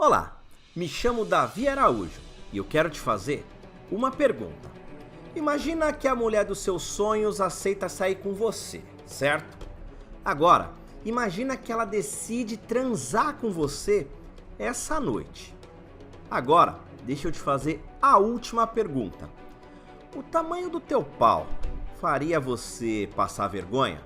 Olá, me chamo Davi Araújo e eu quero te fazer uma pergunta. Imagina que a mulher dos seus sonhos aceita sair com você, certo? Agora, imagina que ela decide transar com você essa noite. Agora, deixa eu te fazer a última pergunta. O tamanho do teu pau faria você passar vergonha?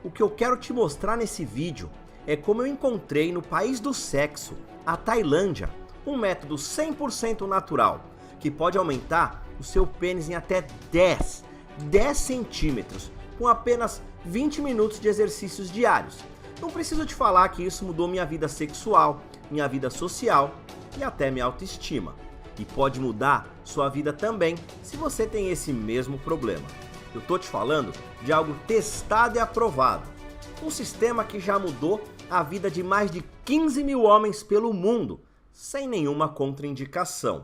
O que eu quero te mostrar nesse vídeo é como eu encontrei no país do sexo, a Tailândia, um método 100% natural que pode aumentar o seu pênis em até 10 centímetros com apenas 20 minutos de exercícios diários. Não preciso te falar que isso mudou minha vida sexual, minha vida social e até minha autoestima. E pode mudar sua vida também se você tem esse mesmo problema. Eu tô te falando de algo testado e aprovado. Um sistema que já mudou a vida de mais de 15 mil homens pelo mundo, sem nenhuma contraindicação.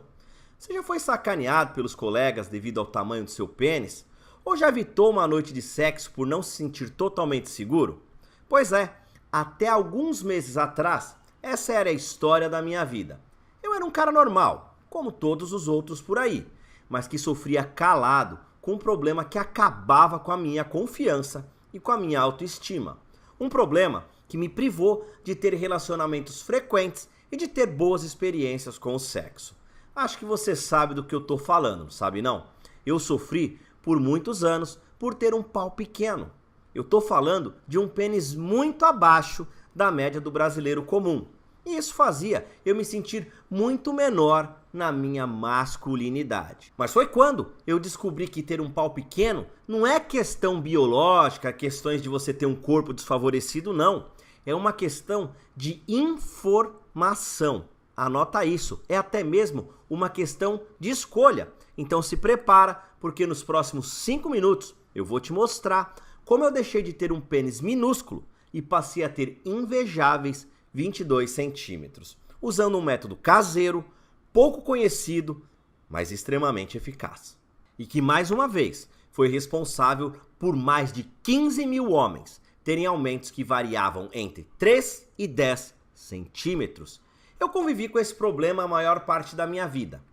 Você já foi sacaneado pelos colegas devido ao tamanho do seu pênis? Ou já evitou uma noite de sexo por não se sentir totalmente seguro? Pois é, até alguns meses atrás, essa era a história da minha vida. Eu era um cara normal, como todos os outros por aí, mas que sofria calado com um problema que acabava com a minha confiança e com a minha autoestima. Um problema que me privou de ter relacionamentos frequentes e de ter boas experiências com o sexo. Acho que você sabe do que eu tô falando, sabe não? Eu sofri por muitos anos por ter um pau pequeno. Eu tô falando de um pênis muito abaixo da média do brasileiro comum. E isso fazia eu me sentir muito menor na minha masculinidade. Mas foi quando eu descobri que ter um pau pequeno não é questão biológica, questões de você ter um corpo desfavorecido, não. É uma questão de informação. Anota isso, é até mesmo uma questão de escolha. Então se prepara, porque nos próximos 5 minutos eu vou te mostrar como eu deixei de ter um pênis minúsculo e passei a ter invejáveis 22 centímetros, usando um método caseiro, pouco conhecido, mas extremamente eficaz. E que, mais uma vez, foi responsável por mais de 15 mil homens terem aumentos que variavam entre 3 e 10 centímetros. Eu convivi com esse problema a maior parte da minha vida.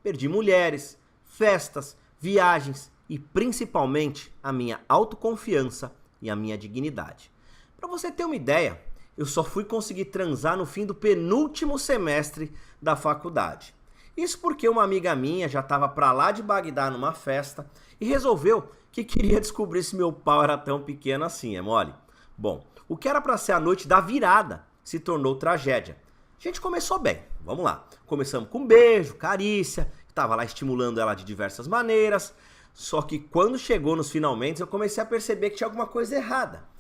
Perdi mulheres, festas, viagens e principalmente a minha autoconfiança e a minha dignidade. Para você ter uma ideia, eu só fui conseguir transar no fim do penúltimo semestre da faculdade. Isso porque uma amiga minha já estava para lá de Bagdá numa festa e resolveu que queria descobrir se meu pau era tão pequeno assim, é mole? Bom, o que era para ser a noite da virada se tornou tragédia. A gente começou bem, vamos lá. Começamos com beijo, carícia, estava lá estimulando ela de diversas maneiras, só que quando chegou nos finalmente eu comecei a perceber que tinha alguma coisa errada.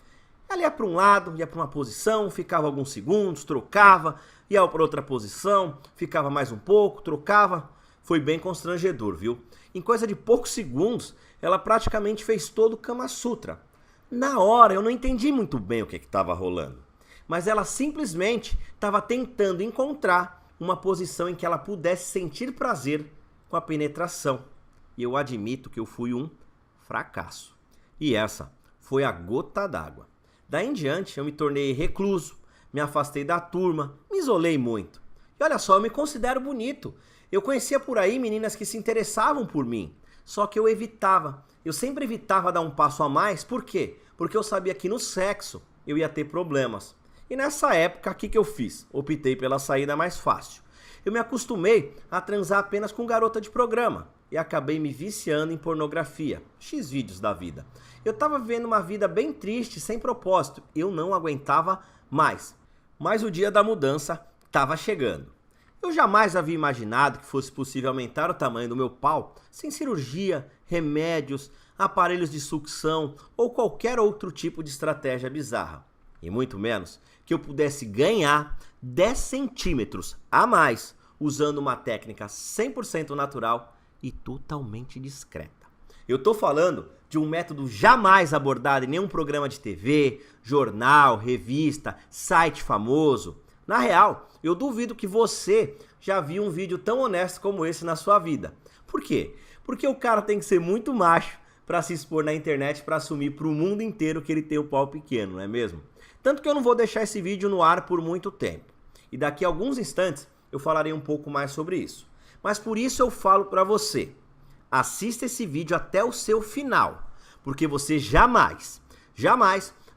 Ela ia para um lado, ia para uma posição, ficava alguns segundos, trocava, ia para outra posição, ficava mais um pouco, trocava. Foi bem constrangedor, viu? Em coisa de poucos segundos, ela praticamente fez todo o Kama Sutra. Na hora, eu não entendi muito bem o que estava rolando. Mas ela simplesmente estava tentando encontrar uma posição em que ela pudesse sentir prazer com a penetração. E eu admito que eu fui um fracasso. E essa foi a gota d'água. Daí em diante eu me tornei recluso, me afastei da turma, me isolei muito. E olha só, eu me considero bonito. Eu conhecia por aí meninas que se interessavam por mim, só que eu evitava. Eu sempre evitava dar um passo a mais, por quê? Porque eu sabia que no sexo eu ia ter problemas. E nessa época, o que eu fiz? Optei pela saída mais fácil. Eu me acostumei a transar apenas com garota de programa e acabei me viciando em pornografia, Xvídeos da vida. Eu tava vivendo uma vida bem triste, sem propósito, eu não aguentava mais. Mas o dia da mudança estava chegando. Eu jamais havia imaginado que fosse possível aumentar o tamanho do meu pau sem cirurgia, remédios, aparelhos de sucção ou qualquer outro tipo de estratégia bizarra. E muito menos que eu pudesse ganhar 10 centímetros a mais usando uma técnica 100% natural e totalmente discreta. Eu tô falando de um método jamais abordado em nenhum programa de TV, jornal, revista, site famoso. Na real, eu duvido que você já viu um vídeo tão honesto como esse na sua vida. Por quê? Porque o cara tem que ser muito macho para se expor na internet para assumir para o mundo inteiro que ele tem o pau pequeno, não é mesmo? Tanto que eu não vou deixar esse vídeo no ar por muito tempo. E daqui a alguns instantes eu falarei um pouco mais sobre isso. Mas por isso eu falo para você, assista esse vídeo até o seu final, porque você jamais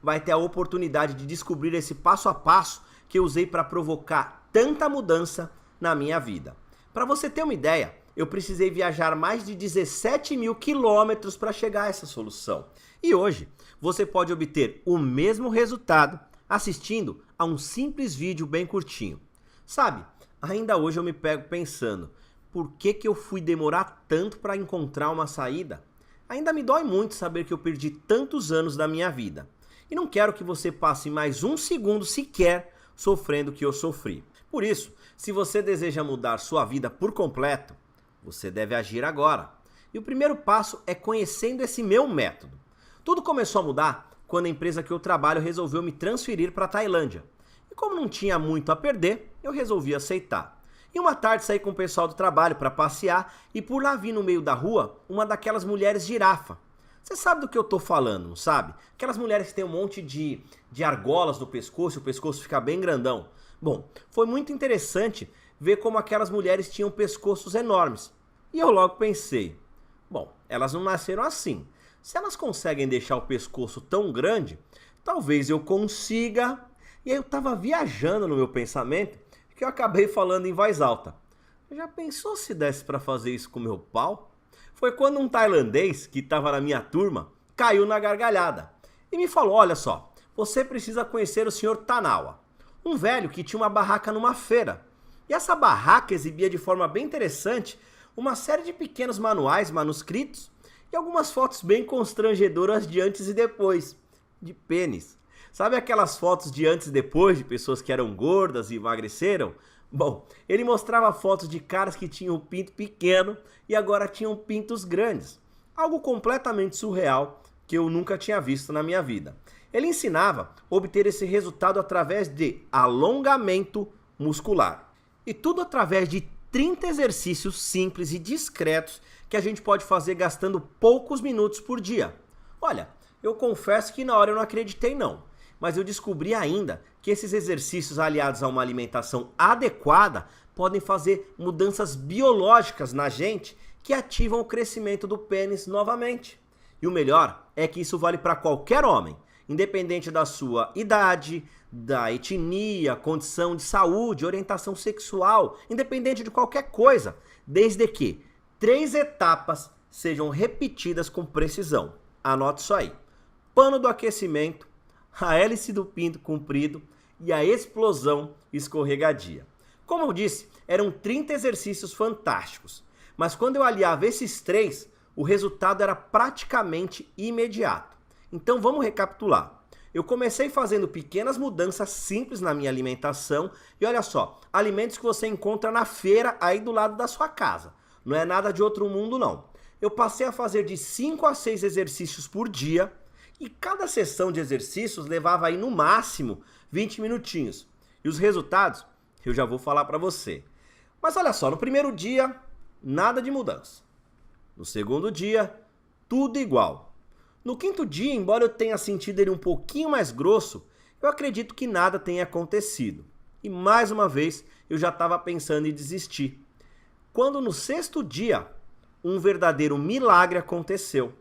vai ter a oportunidade de descobrir esse passo a passo que eu usei para provocar tanta mudança na minha vida. Para você ter uma ideia, eu precisei viajar mais de 17 mil quilômetros para chegar a essa solução. E hoje, você pode obter o mesmo resultado assistindo a um simples vídeo bem curtinho. Sabe, ainda hoje eu me pego pensando, por que eu fui demorar tanto para encontrar uma saída? Ainda me dói muito saber que eu perdi tantos anos da minha vida. E não quero que você passe mais um segundo sequer sofrendo o que eu sofri. Por isso, se você deseja mudar sua vida por completo, você deve agir agora. E o primeiro passo é conhecendo esse meu método. Tudo começou a mudar quando a empresa que eu trabalho resolveu me transferir para a Tailândia. E como não tinha muito a perder, eu resolvi aceitar. E uma tarde saí com o pessoal do trabalho para passear e por lá vi no meio da rua uma daquelas mulheres girafa. Você sabe do que eu tô falando, não sabe? Aquelas mulheres que tem um monte de argolas no pescoço e o pescoço fica bem grandão. Bom, foi muito interessante ver como aquelas mulheres tinham pescoços enormes. E eu logo pensei, bom, elas não nasceram assim. Se elas conseguem deixar o pescoço tão grande, talvez eu consiga. E aí eu tava viajando no meu pensamento, que eu acabei falando em voz alta. Já pensou se desse para fazer isso com o meu pau? Foi quando um tailandês que estava na minha turma caiu na gargalhada e me falou, olha só, você precisa conhecer o Sr. Tanawa, um velho que tinha uma barraca numa feira. E essa barraca exibia de forma bem interessante uma série de pequenos manuais manuscritos e algumas fotos bem constrangedoras de antes e depois, de pênis. Sabe aquelas fotos de antes e depois de pessoas que eram gordas e emagreceram? Bom, ele mostrava fotos de caras que tinham o pinto pequeno e agora tinham pintos grandes. Algo completamente surreal que eu nunca tinha visto na minha vida. Ele ensinava a obter esse resultado através de alongamento muscular. E tudo através de 30 exercícios simples e discretos que a gente pode fazer gastando poucos minutos por dia. Olha, eu confesso que na hora eu não acreditei não. Mas eu descobri ainda que esses exercícios aliados a uma alimentação adequada podem fazer mudanças biológicas na gente que ativam o crescimento do pênis novamente. E o melhor é que isso vale para qualquer homem, independente da sua idade, da etnia, condição de saúde, orientação sexual, independente de qualquer coisa, desde que 3 etapas sejam repetidas com precisão. Anote isso aí. Pano do aquecimento, a hélice do pinto comprido e a explosão escorregadia. Como eu disse, eram 30 exercícios fantásticos, mas quando eu aliava esses 3, o resultado era praticamente imediato. Então vamos recapitular. Eu comecei fazendo pequenas mudanças simples na minha alimentação e olha só, alimentos que você encontra na feira aí do lado da sua casa. Não é nada de outro mundo não. Eu passei a fazer de 5 a 6 exercícios por dia. E cada sessão de exercícios levava aí no máximo 20 minutinhos. E os resultados eu já vou falar para você. Mas olha só, no primeiro dia, nada de mudança. No segundo dia, tudo igual. No quinto dia, embora eu tenha sentido ele um pouquinho mais grosso, eu acredito que nada tenha acontecido. E mais uma vez, eu já estava pensando em desistir. Quando no sexto dia, um verdadeiro milagre aconteceu.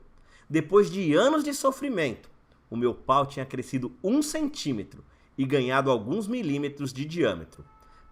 Depois de anos de sofrimento, o meu pau tinha crescido 1 centímetro e ganhado alguns milímetros de diâmetro.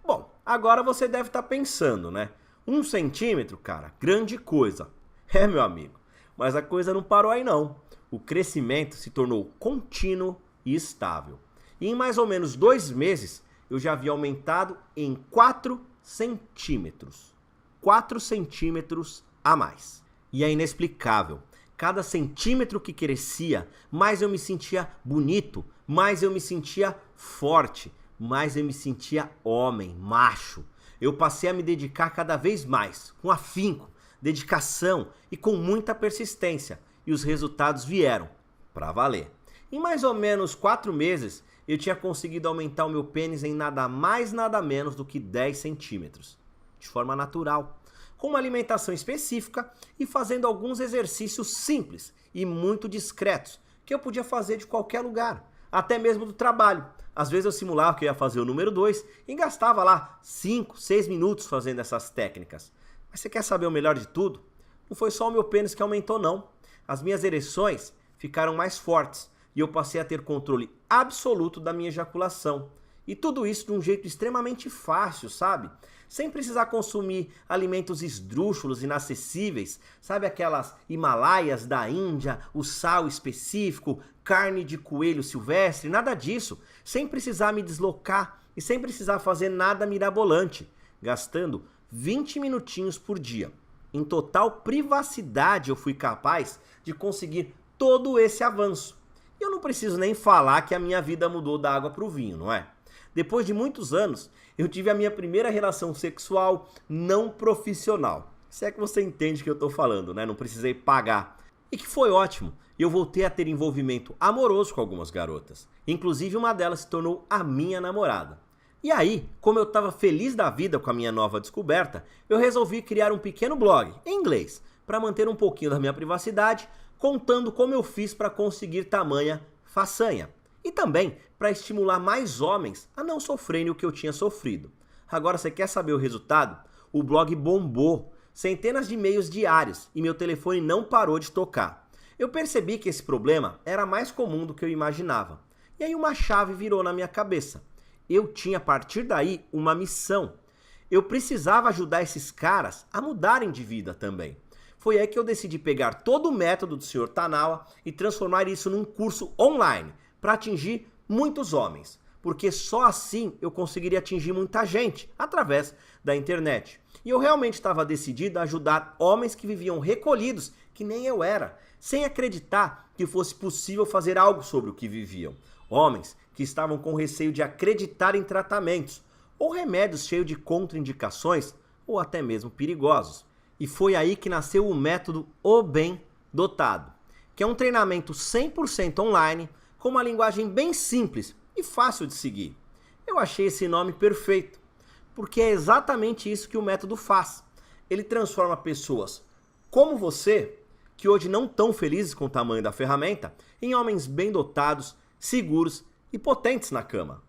Bom, agora você deve estar pensando, né? 1 centímetro, cara, grande coisa. É, meu amigo, mas a coisa não parou aí não. O crescimento se tornou contínuo e estável. E em mais ou menos 2 meses, eu já havia aumentado em 4 centímetros. 4 centímetros a mais. E é inexplicável. Cada centímetro que crescia, mais eu me sentia bonito, mais eu me sentia forte, mais eu me sentia homem, macho. Eu passei a me dedicar cada vez mais, com afinco, dedicação e com muita persistência. E os resultados vieram, para valer. Em mais ou menos 4 meses, eu tinha conseguido aumentar o meu pênis em nada mais, nada menos do que 10 centímetros. De forma natural. Com uma alimentação específica e fazendo alguns exercícios simples e muito discretos, que eu podia fazer de qualquer lugar, até mesmo do trabalho, Às vezes eu simulava que eu ia fazer o número 2 e gastava lá 5, 6 minutos fazendo essas técnicas. Mas você quer saber o melhor de tudo? Não foi só o meu pênis que aumentou, não. As minhas ereções ficaram mais fortes e eu passei a ter controle absoluto da minha ejaculação. E tudo isso de um jeito extremamente fácil, sabe? Sem precisar consumir alimentos esdrúxulos, inacessíveis, sabe aquelas Himalaias da Índia, o sal específico, carne de coelho silvestre, nada disso. Sem precisar me deslocar e sem precisar fazer nada mirabolante, gastando 20 minutinhos por dia. Em total privacidade eu fui capaz de conseguir todo esse avanço. E eu não preciso nem falar que a minha vida mudou da água para o vinho, não é? Depois de muitos anos, eu tive a minha primeira relação sexual não profissional. Se é que você entende o que eu tô falando, né? Não precisei pagar. E que foi ótimo. Eu voltei a ter envolvimento amoroso com algumas garotas. Inclusive uma delas se tornou a minha namorada. E aí, como eu tava feliz da vida com a minha nova descoberta, eu resolvi criar um pequeno blog, em inglês, para manter um pouquinho da minha privacidade, contando como eu fiz para conseguir tamanha façanha. E também para estimular mais homens a não sofrerem o que eu tinha sofrido. Agora, você quer saber o resultado? O blog bombou, centenas de e-mails diários e meu telefone não parou de tocar. Eu percebi que esse problema era mais comum do que eu imaginava. E aí uma chave virou na minha cabeça. Eu tinha a partir daí uma missão. Eu precisava ajudar esses caras a mudarem de vida também. Foi aí que eu decidi pegar todo o método do Sr. Tanawa e transformar isso num curso online, para atingir muitos homens, porque só assim eu conseguiria atingir muita gente através da internet. E eu realmente estava decidido a ajudar homens que viviam recolhidos, que nem eu era, sem acreditar que fosse possível fazer algo sobre o que viviam. Homens que estavam com receio de acreditar em tratamentos ou remédios cheios de contraindicações ou até mesmo perigosos. E foi aí que nasceu o método O Bem Dotado, que é um treinamento 100% online, com uma linguagem bem simples e fácil de seguir. Eu achei esse nome perfeito, porque é exatamente isso que o método faz. Ele transforma pessoas como você, que hoje não estão felizes com o tamanho da ferramenta, em homens bem dotados, seguros e potentes na cama.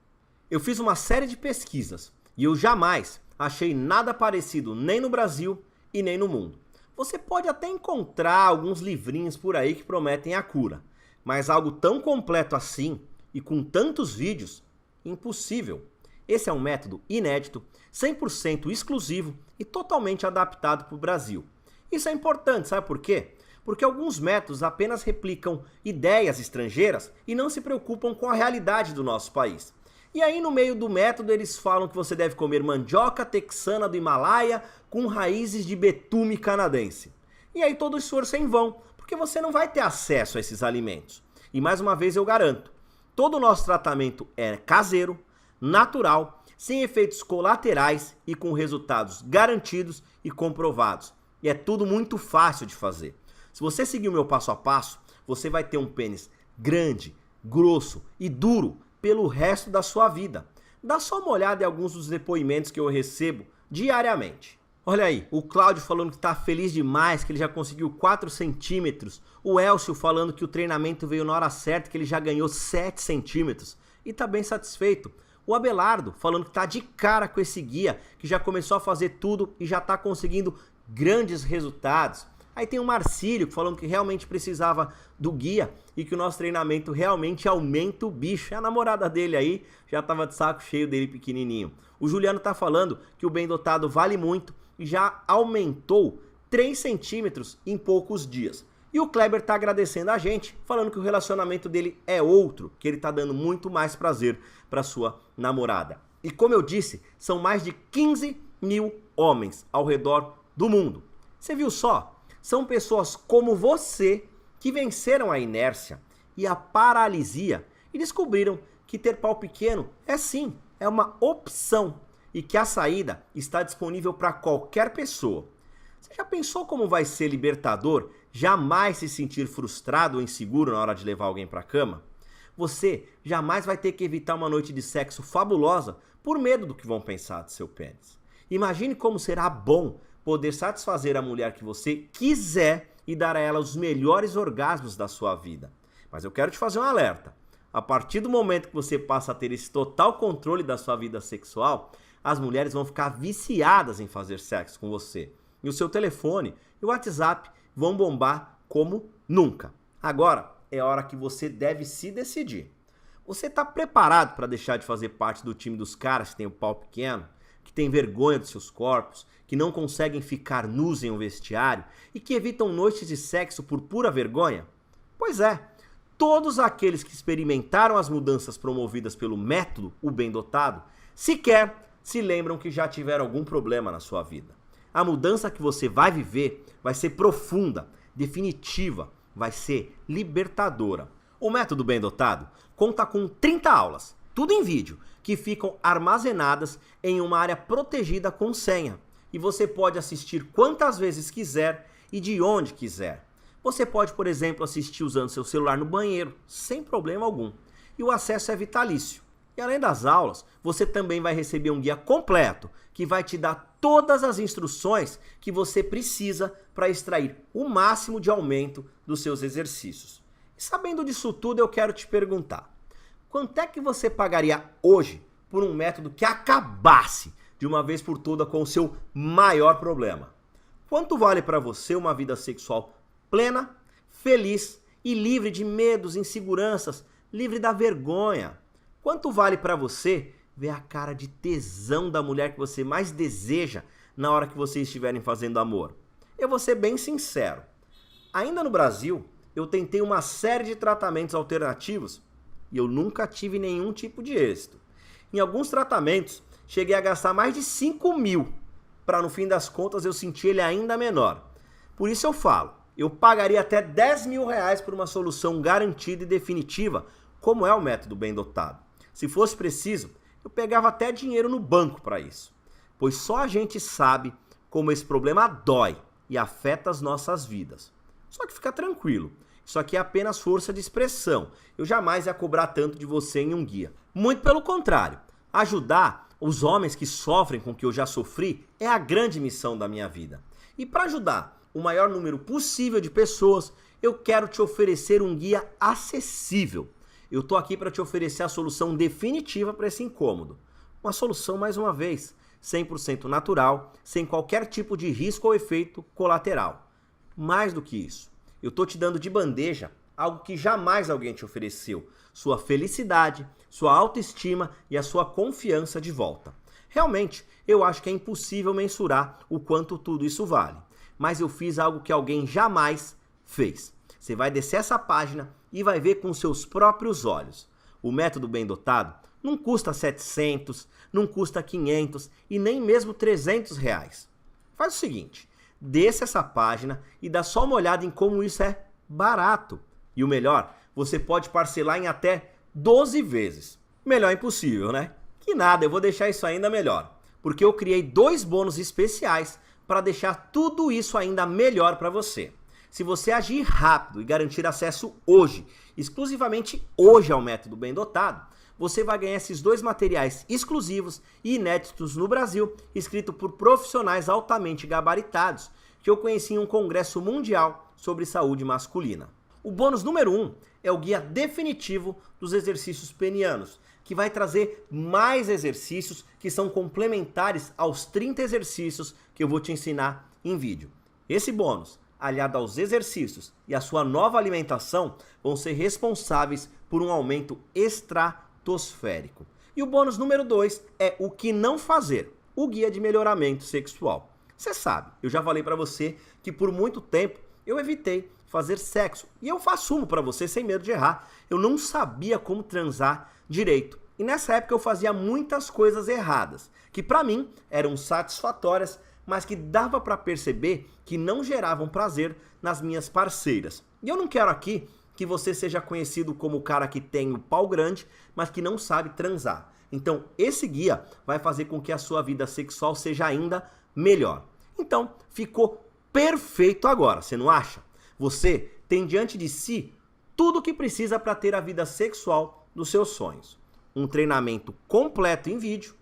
Eu fiz uma série de pesquisas e eu jamais achei nada parecido nem no Brasil e nem no mundo. Você pode até encontrar alguns livrinhos por aí que prometem a cura, mas algo tão completo assim e com tantos vídeos, impossível. Esse é um método inédito, 100% exclusivo e totalmente adaptado para o Brasil. Isso é importante, sabe por quê? Porque alguns métodos apenas replicam ideias estrangeiras e não se preocupam com a realidade do nosso país. E aí no meio do método eles falam que você deve comer mandioca texana do Himalaia com raízes de betume canadense. E aí todo o esforço é em vão, porque você não vai ter acesso a esses alimentos. E mais uma vez eu garanto, todo o nosso tratamento é caseiro, natural, sem efeitos colaterais e com resultados garantidos e comprovados. E é tudo muito fácil de fazer. Se você seguir o meu passo a passo, você vai ter um pênis grande, grosso e duro pelo resto da sua vida. Dá só uma olhada em alguns dos depoimentos que eu recebo diariamente. Olha aí, o Cláudio falando que tá feliz demais, que ele já conseguiu 4 centímetros. O Elcio falando que o treinamento veio na hora certa, que ele já ganhou 7 centímetros. E tá bem satisfeito. O Abelardo falando que tá de cara com esse guia, que já começou a fazer tudo e já tá conseguindo grandes resultados. Aí tem o Marcílio falando que realmente precisava do guia e que o nosso treinamento realmente aumenta o bicho. E a namorada dele aí já tava de saco cheio dele pequenininho. O Juliano tá falando que o bem dotado vale muito e já aumentou 3 centímetros em poucos dias. E o Kleber tá agradecendo a gente, falando que o relacionamento dele é outro, que ele tá dando muito mais prazer para sua namorada. E como eu disse, são mais de 15 mil homens ao redor do mundo. Você viu só? São pessoas como você que venceram a inércia e a paralisia e descobriram que ter pau pequeno é sim, é uma opção e que a saída está disponível para qualquer pessoa. Você já pensou como vai ser libertador jamais se sentir frustrado ou inseguro na hora de levar alguém para a cama? Você jamais vai ter que evitar uma noite de sexo fabulosa por medo do que vão pensar do seu pênis. Imagine como será bom poder satisfazer a mulher que você quiser e dar a ela os melhores orgasmos da sua vida. Mas eu quero te fazer um alerta. A partir do momento que você passa a ter esse total controle da sua vida sexual, as mulheres vão ficar viciadas em fazer sexo com você. E o seu telefone e o WhatsApp vão bombar como nunca. Agora é a hora que você deve se decidir. Você está preparado para deixar de fazer parte do time dos caras que tem o pau pequeno, que tem vergonha dos seus corpos, que não conseguem ficar nus em um vestiário e que evitam noites de sexo por pura vergonha? Pois é, todos aqueles que experimentaram as mudanças promovidas pelo método O Bem Dotado sequer se lembram que já tiveram algum problema na sua vida. A mudança que você vai viver vai ser profunda, definitiva, vai ser libertadora. O método Bem Dotado conta com 30 aulas, tudo em vídeo, que ficam armazenadas em uma área protegida com senha. E você pode assistir quantas vezes quiser e de onde quiser. Você pode, por exemplo, assistir usando seu celular no banheiro, sem problema algum. E o acesso é vitalício. E além das aulas, você também vai receber um guia completo, que vai te dar todas as instruções que você precisa para extrair o máximo de aumento dos seus exercícios. E sabendo disso tudo, eu quero te perguntar, quanto é que você pagaria hoje por um método que acabasse de uma vez por todas com o seu maior problema? Quanto vale para você uma vida sexual plena, feliz e livre de medos, inseguranças, livre da vergonha? Quanto vale para você ver a cara de tesão da mulher que você mais deseja na hora que vocês estiverem fazendo amor? Eu vou ser bem sincero. Ainda no Brasil, eu tentei uma série de tratamentos alternativos e eu nunca tive nenhum tipo de êxito. Em alguns tratamentos, cheguei a gastar mais de 5 mil, para no fim das contas eu sentir ele ainda menor. Por isso eu falo, eu pagaria até 10 mil reais por uma solução garantida e definitiva, como é o método Bem Dotado. Se fosse preciso, eu pegava até dinheiro no banco para isso. Pois só a gente sabe como esse problema dói e afeta as nossas vidas. Só que fica tranquilo, isso aqui é apenas força de expressão. Eu jamais ia cobrar tanto de você em um guia. Muito pelo contrário, ajudar os homens que sofrem com o que eu já sofri é a grande missão da minha vida. E para ajudar o maior número possível de pessoas, eu quero te oferecer um guia acessível. Eu tô aqui para te oferecer a solução definitiva para esse incômodo. Uma solução, mais uma vez, 100% natural, sem qualquer tipo de risco ou efeito colateral. Mais do que isso, eu tô te dando de bandeja algo que jamais alguém te ofereceu. Sua felicidade, sua autoestima e a sua confiança de volta. Realmente, eu acho que é impossível mensurar o quanto tudo isso vale. Mas eu fiz algo que alguém jamais fez. Você vai descer essa página e vai ver com seus próprios olhos. O método Bem Dotado não custa 700, não custa 500 e nem mesmo 300 reais. Faz o seguinte, desce essa página e dá só uma olhada em como isso é barato. E o melhor, você pode parcelar em até 12 vezes. Melhor impossível, né? Que nada, eu vou deixar isso ainda melhor. Porque eu criei 2 bônus especiais para deixar tudo isso ainda melhor para você. Se você agir rápido e garantir acesso hoje, exclusivamente hoje ao método Bem Dotado, você vai ganhar esses 2 materiais exclusivos e inéditos no Brasil, escrito por profissionais altamente gabaritados, que eu conheci em um congresso mundial sobre saúde masculina. O bônus número 1 é o guia definitivo dos exercícios penianos, que vai trazer mais exercícios que são complementares aos 30 exercícios que eu vou te ensinar em vídeo. Esse bônus, aliado aos exercícios e a sua nova alimentação, vão ser responsáveis por um aumento estratosférico. E o bônus número 2 é o que não fazer, o guia de melhoramento sexual. Você sabe, eu já falei para você que por muito tempo eu evitei fazer sexo. E eu assumo para você sem medo de errar. Eu não sabia como transar direito. E nessa época eu fazia muitas coisas erradas, que para mim eram satisfatórias, mas que dava para perceber que não geravam prazer nas minhas parceiras. E eu não quero aqui que você seja conhecido como o cara que tem o pau grande, mas que não sabe transar. Então, esse guia vai fazer com que a sua vida sexual seja ainda melhor. Então, ficou perfeito agora, você não acha? Você tem diante de si tudo o que precisa para ter a vida sexual dos seus sonhos. Um treinamento completo em vídeo,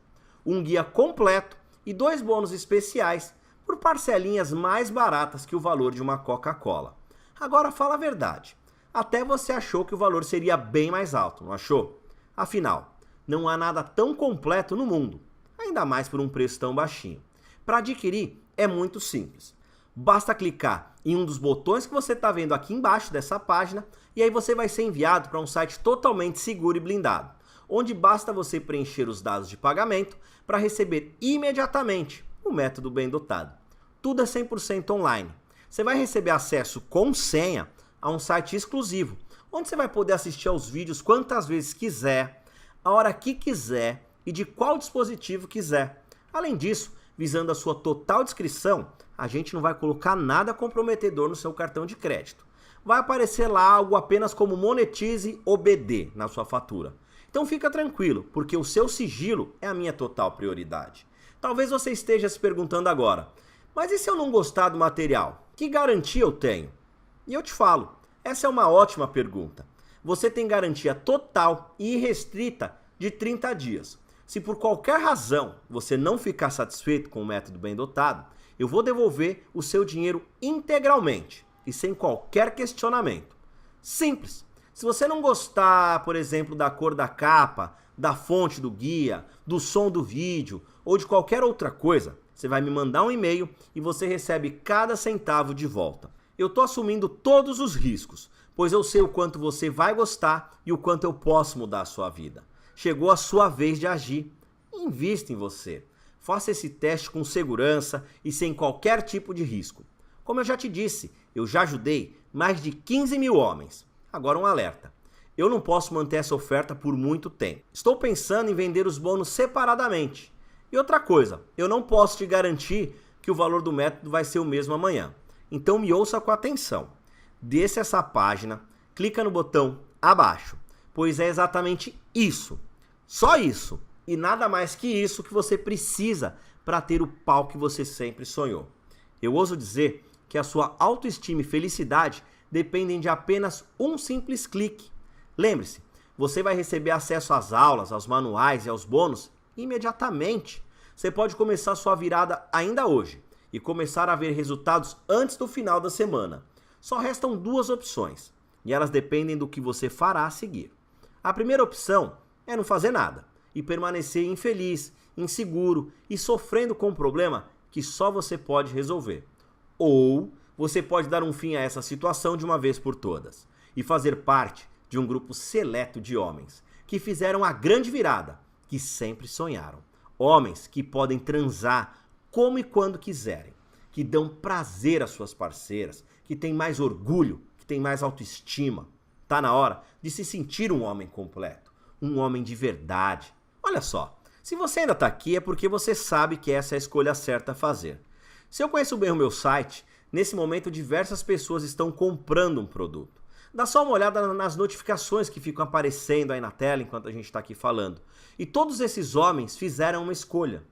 um guia completo e 2 bônus especiais por parcelinhas mais baratas que o valor de uma Coca-Cola. Agora fala a verdade. Até você achou que o valor seria bem mais alto, não achou? Afinal, não há nada tão completo no mundo, ainda mais por um preço tão baixinho. Para adquirir é muito simples. Basta clicar em um dos botões que você está vendo aqui embaixo dessa página e aí você vai ser enviado para um site totalmente seguro e blindado, onde basta você preencher os dados de pagamento para receber imediatamente o método bem dotado. Tudo é 100% online. Você vai receber acesso com senha a um site exclusivo, onde você vai poder assistir aos vídeos quantas vezes quiser, a hora que quiser e de qual dispositivo quiser. Além disso, visando a sua total discrição, a gente não vai colocar nada comprometedor no seu cartão de crédito. Vai aparecer lá algo apenas como monetize ou BD na sua fatura. Então fica tranquilo, porque o seu sigilo é a minha total prioridade. Talvez você esteja se perguntando agora, mas e se eu não gostar do material? Que garantia eu tenho? E eu te falo, essa é uma ótima pergunta. Você tem garantia total e irrestrita de 30 dias. Se por qualquer razão você não ficar satisfeito com o método bem dotado, eu vou devolver o seu dinheiro integralmente e sem qualquer questionamento. Simples. Se você não gostar, por exemplo, da cor da capa, da fonte do guia, do som do vídeo ou de qualquer outra coisa, você vai me mandar um e-mail e você recebe cada centavo de volta. Eu estou assumindo todos os riscos, pois eu sei o quanto você vai gostar e o quanto eu posso mudar a sua vida. Chegou a sua vez de agir. Invista em você. Faça esse teste com segurança e sem qualquer tipo de risco. Como eu já te disse, eu já ajudei mais de 15 mil homens. Agora um alerta. Eu não posso manter essa oferta por muito tempo. Estou pensando em vender os bônus separadamente. E outra coisa, eu não posso te garantir que o valor do método vai ser o mesmo amanhã. Então me ouça com atenção. Desce essa página, clica no botão abaixo, pois é exatamente isso, só isso e nada mais que isso que você precisa para ter o pau que você sempre sonhou. Eu ouso dizer que a sua autoestima e felicidade dependem de apenas um simples clique. Lembre-se, você vai receber acesso às aulas, aos manuais e aos bônus imediatamente. Você pode começar sua virada ainda hoje e começar a ver resultados antes do final da semana. Só restam duas opções, e elas dependem do que você fará a seguir. A primeira opção é não fazer nada e permanecer infeliz, inseguro e sofrendo com um problema que só você pode resolver. Ou você pode dar um fim a essa situação de uma vez por todas e fazer parte de um grupo seleto de homens que fizeram a grande virada que sempre sonharam. Homens que podem transar como e quando quiserem, que dão prazer às suas parceiras, que têm mais orgulho, que têm mais autoestima. Tá na hora de se sentir um homem completo, um homem de verdade. Olha só, se você ainda tá aqui é porque você sabe que essa é a escolha certa a fazer. Se eu conheço bem o meu site, nesse momento diversas pessoas estão comprando um produto. Dá só uma olhada nas notificações que ficam aparecendo aí na tela enquanto a gente está aqui falando. E todos esses homens fizeram uma escolha.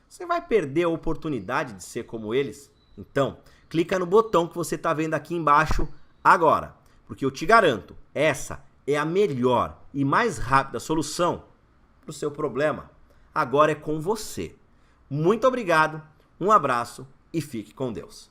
Você vai perder a oportunidade de ser como eles? Então, clica no botão que você está vendo aqui embaixo agora. Porque eu te garanto, essa é a melhor e mais rápida solução para o seu problema. Agora é com você. Muito obrigado, um abraço e fique com Deus.